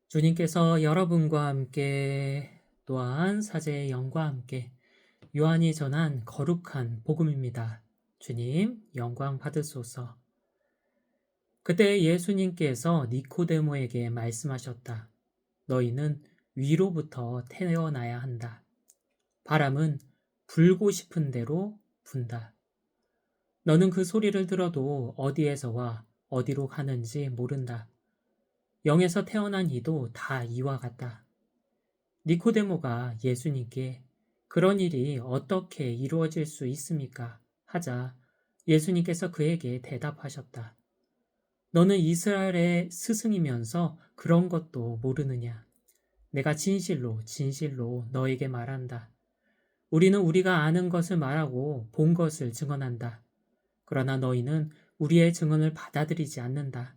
주님께서 여러분과 함께 또한 사제의 영과 함께 요한이 전한 거룩한 복음입니다. 주님 영광 받으소서. 그때 예수님께서 니코데모에게 말씀하셨다. 너희는 위로부터 태어나야 한다. 바람은 불고 싶은 대로 분다. 너는 그 소리를 들어도 어디에서 와 어디로 가는지 모른다. 영에서 태어난 이도 다 이와 같다. 니코데모가 예수님께 그런 일이 어떻게 이루어질 수 있습니까? 하자 예수님께서 그에게 대답하셨다. 너는 이스라엘의 스승이면서 그런 것도 모르느냐? 내가 진실로 진실로 너에게 말한다. 우리는 우리가 아는 것을 말하고 본 것을 증언한다. 그러나 너희는 우리의 증언을 받아들이지 않는다.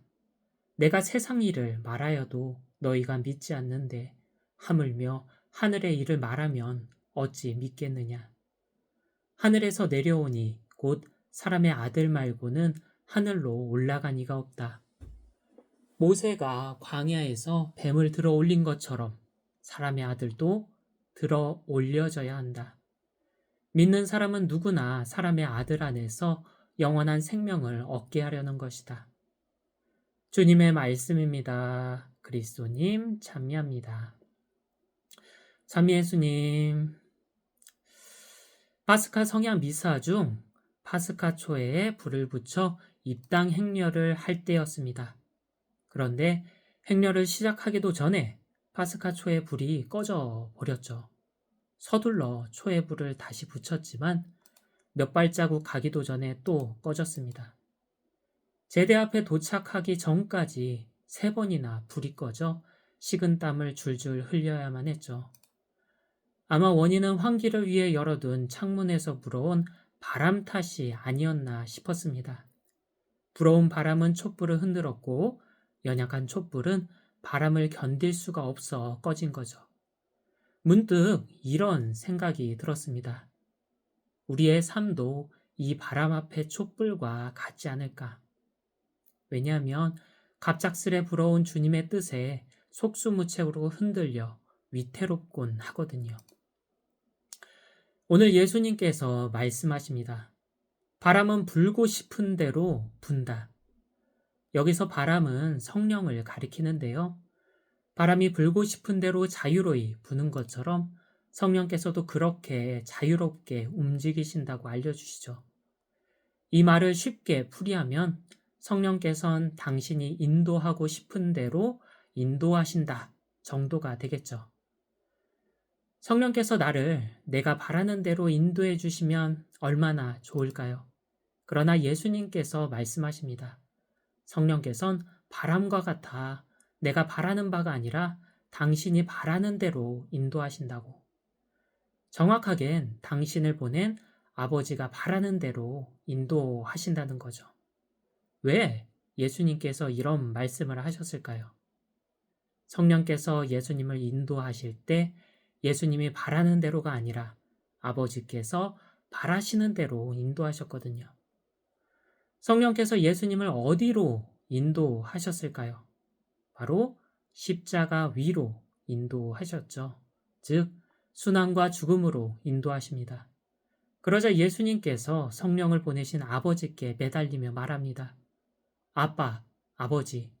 내가 세상 일을 말하여도 너희가 믿지 않는데 하물며 하늘의 일을 말하면 어찌 믿겠느냐. 하늘에서 내려오니 곧 사람의 아들 말고는 하늘로 올라간 이가 없다. 모세가 광야에서 뱀을 들어 올린 것처럼 사람의 아들도 들어 올려져야 한다. 믿는 사람은 누구나 사람의 아들 안에서 영원한 생명을 얻게 하려는 것이다. 주님의 말씀입니다. 그리스도님 찬미합니다. 삼위 예수님, 파스카 성약 미사 중 파스카 초에 불을 붙여 입당 행렬을 할 때였습니다. 그런데 행렬을 시작하기도 전에 파스카 초의 불이 꺼져 버렸죠. 서둘러 초의 불을 다시 붙였지만 몇 발자국 가기도 전에 또 꺼졌습니다. 제대 앞에 도착하기 전까지 3번이나 불이 꺼져 식은땀을 줄줄 흘려야만 했죠. 아마 원인은 환기를 위해 열어둔 창문에서 불어온 바람 탓이 아니었나 싶었습니다. 불어온 바람은 촛불을 흔들었고 연약한 촛불은 바람을 견딜 수가 없어 꺼진 거죠. 문득 이런 생각이 들었습니다. 우리의 삶도 이 바람 앞의 촛불과 같지 않을까? 왜냐하면 갑작스레 불어온 주님의 뜻에 속수무책으로 흔들려 위태롭곤 하거든요. 오늘 예수님께서 말씀하십니다. 바람은 불고 싶은 대로 분다. 여기서 바람은 성령을 가리키는데요. 바람이 불고 싶은 대로 자유로이 부는 것처럼 성령께서도 그렇게 자유롭게 움직이신다고 알려주시죠. 이 말을 쉽게 풀이하면 성령께선 당신이 인도하고 싶은 대로 인도하신다 정도가 되겠죠. 성령께서 나를 내가 바라는 대로 인도해 주시면 얼마나 좋을까요? 그러나 예수님께서 말씀하십니다. 성령께선 바람과 같아 내가 바라는 바가 아니라 당신이 바라는 대로 인도하신다고. 정확하겐 당신을 보낸 아버지가 바라는 대로 인도하신다는 거죠. 왜 예수님께서 이런 말씀을 하셨을까요? 성령께서 예수님을 인도하실 때 예수님이 바라는 대로가 아니라 아버지께서 바라시는 대로 인도하셨거든요. 성령께서 예수님을 어디로 인도하셨을까요? 바로 십자가 위로 인도하셨죠. 즉, 순환과 죽음으로 인도하십니다. 그러자 예수님께서 성령을 보내신 아버지께 매달리며 말합니다. 아빠, 아버지,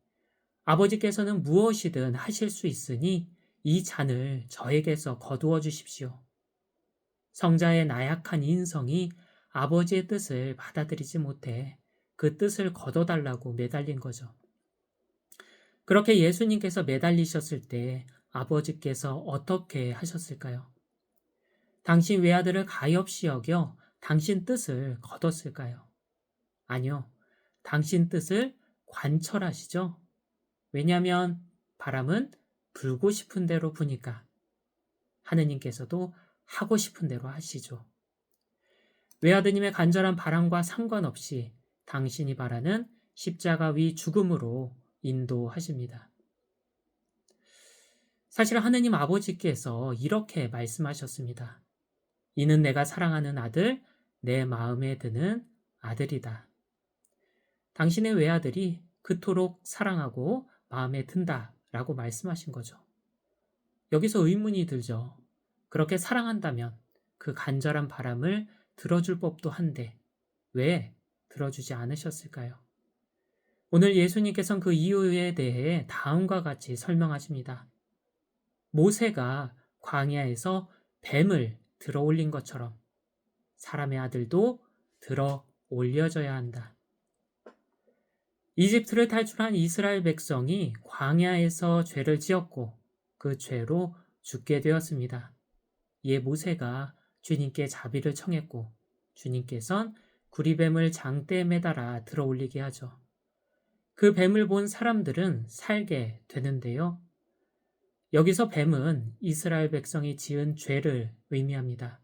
아버지께서는 무엇이든 하실 수 있으니 이 잔을 저에게서 거두어 주십시오. 성자의 나약한 인성이 아버지의 뜻을 받아들이지 못해 그 뜻을 거둬달라고 매달린 거죠. 그렇게 예수님께서 매달리셨을 때 아버지께서 어떻게 하셨을까요? 당신 외아들을 가엾이 여겨 당신 뜻을 거뒀을까요? 아니요. 당신 뜻을 관철하시죠. 왜냐하면 바람은 불고 싶은 대로 부니까 하느님께서도 하고 싶은 대로 하시죠. 외아드님의 간절한 바람과 상관없이 당신이 바라는 십자가 위 죽음으로 인도하십니다. 사실 하느님 아버지께서 이렇게 말씀하셨습니다. 이는 내가 사랑하는 아들, 내 마음에 드는 아들이다. 당신의 외아들이 그토록 사랑하고 마음에 든다 라고 말씀하신 거죠. 여기서 의문이 들죠. 그렇게 사랑한다면 그 간절한 바람을 들어줄 법도 한데 왜 들어주지 않으셨을까요? 오늘 예수님께서는 그 이유에 대해 다음과 같이 설명하십니다. 모세가 광야에서 뱀을 들어 올린 것처럼 사람의 아들도 들어 올려져야 한다. 이집트를 탈출한 이스라엘 백성이 광야에서 죄를 지었고 그 죄로 죽게 되었습니다. 이에 모세가 주님께 자비를 청했고 주님께선 구리뱀을 장대에 매달아 들어 올리게 하죠. 그 뱀을 본 사람들은 살게 되는데요. 여기서 뱀은 이스라엘 백성이 지은 죄를 의미합니다.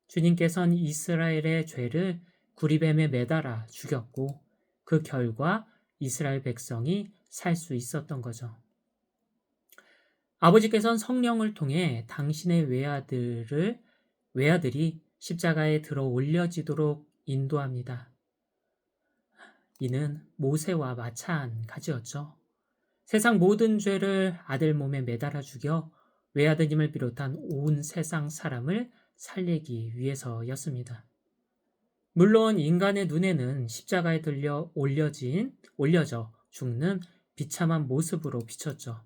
주님께서는 이스라엘의 죄를 구리뱀에 매달아 죽였고 그 결과 이스라엘 백성이 살 수 있었던 거죠. 아버지께서는 성령을 통해 당신의 외아들이 십자가에 들어 올려지도록 인도합니다. 이는 모세와 마찬가지였죠. 세상 모든 죄를 아들 몸에 매달아 죽여 외아드님을 비롯한 온 세상 사람을 살리기 위해서였습니다. 물론 인간의 눈에는 십자가에 들려 올려져 죽는 비참한 모습으로 비쳤죠.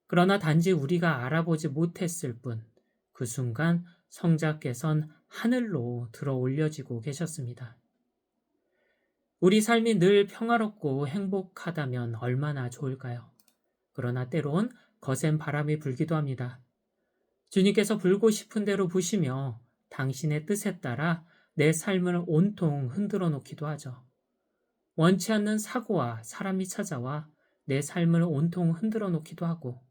그러나 단지 우리가 알아보지 못했을 뿐 그 순간 성자께선 하늘로 들어 올려지고 계셨습니다. 우리 삶이 늘 평화롭고 행복하다면 얼마나 좋을까요? 그러나 때론 거센 바람이 불기도 합니다. 주님께서 불고 싶은 대로 부시며 당신의 뜻에 따라 내 삶을 온통 흔들어 놓기도 하죠. 원치 않는 사고와 사람이 찾아와 내 삶을 온통 흔들어 놓기도 하고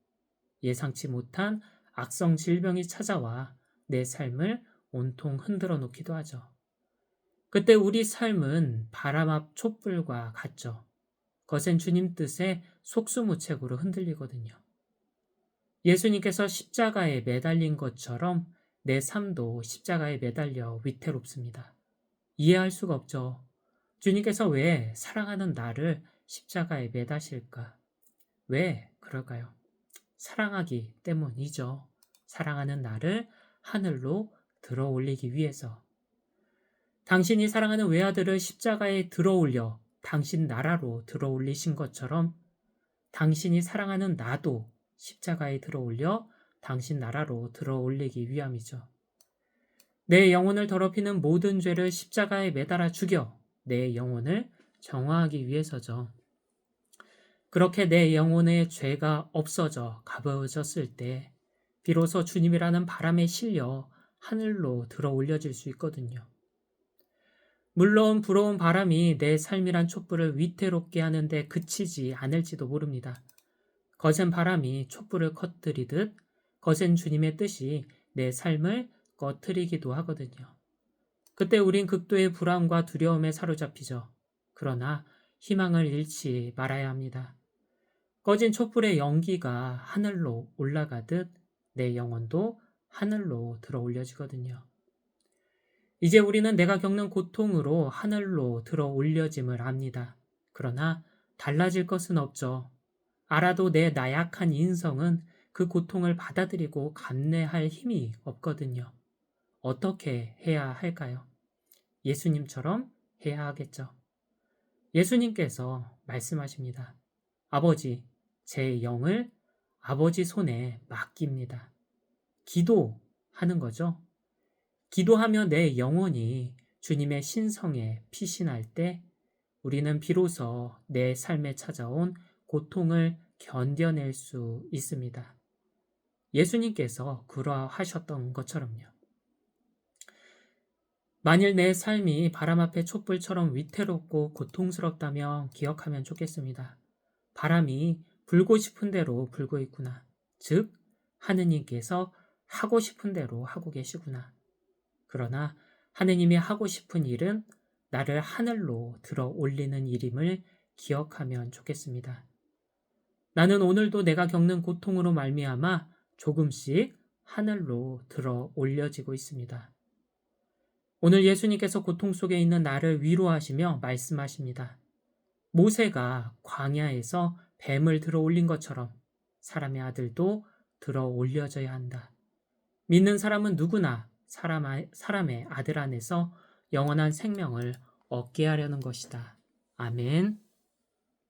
예상치 못한 악성 질병이 찾아와 내 삶을 온통 흔들어 놓기도 하죠. 그때 우리 삶은 바람 앞 촛불과 같죠. 거센 주님 뜻에 속수무책으로 흔들리거든요. 예수님께서 십자가에 매달린 것처럼 내 삶도 십자가에 매달려 위태롭습니다. 이해할 수가 없죠. 주님께서 왜 사랑하는 나를 십자가에 매다실까? 왜 그럴까요? 사랑하기 때문이죠. 사랑하는 나를 하늘로 들어 올리기 위해서. 당신이 사랑하는 외아들을 십자가에 들어 올려 당신 나라로 들어 올리신 것처럼 당신이 사랑하는 나도 십자가에 들어 올려 당신 나라로 들어 올리기 위함이죠. 내 영혼을 더럽히는 모든 죄를 십자가에 매달아 죽여 내 영혼을 정화하기 위해서죠. 그렇게 내 영혼의 죄가 없어져 가벼워졌을 때 비로소 주님이라는 바람에 실려 하늘로 들어 올려질 수 있거든요. 물론 불어온 바람이 내 삶이란 촛불을 위태롭게 하는데 그치지 않을지도 모릅니다. 거센 바람이 촛불을 꺼뜨리듯 거센 주님의 뜻이 내 삶을 꺼뜨리기도 하거든요. 그때 우린 극도의 불안과 두려움에 사로잡히죠. 그러나 희망을 잃지 말아야 합니다. 꺼진 촛불의 연기가 하늘로 올라가듯 내 영혼도 하늘로 들어 올려지거든요. 이제 우리는 내가 겪는 고통으로 하늘로 들어 올려짐을 압니다. 그러나 달라질 것은 없죠. 알아도 내 나약한 인성은 그 고통을 받아들이고 감내할 힘이 없거든요. 어떻게 해야 할까요? 예수님처럼 해야 하겠죠. 예수님께서 말씀하십니다. 아버지, 제 영을 아버지 손에 맡깁니다. 기도하는 거죠. 기도하며 내 영혼이 주님의 신성에 피신할 때 우리는 비로소 내 삶에 찾아온 고통을 견뎌낼 수 있습니다. 예수님께서 그러하셨던 것처럼요. 만일 내 삶이 바람 앞의 촛불처럼 위태롭고 고통스럽다면 기억하면 좋겠습니다. 바람이 불고 싶은 대로 불고 있구나. 즉, 하느님께서 하고 싶은 대로 하고 계시구나. 그러나 하느님이 하고 싶은 일은 나를 하늘로 들어 올리는 일임을 기억하면 좋겠습니다. 나는 오늘도 내가 겪는 고통으로 말미암아 조금씩 하늘로 들어 올려지고 있습니다. 오늘 예수님께서 고통 속에 있는 나를 위로하시며 말씀하십니다. 모세가 광야에서 뱀을 들어 올린 것처럼 사람의 아들도 들어 올려져야 한다. 믿는 사람은 누구나 사람의 아들 안에서 영원한 생명을 얻게 하려는 것이다. 아멘.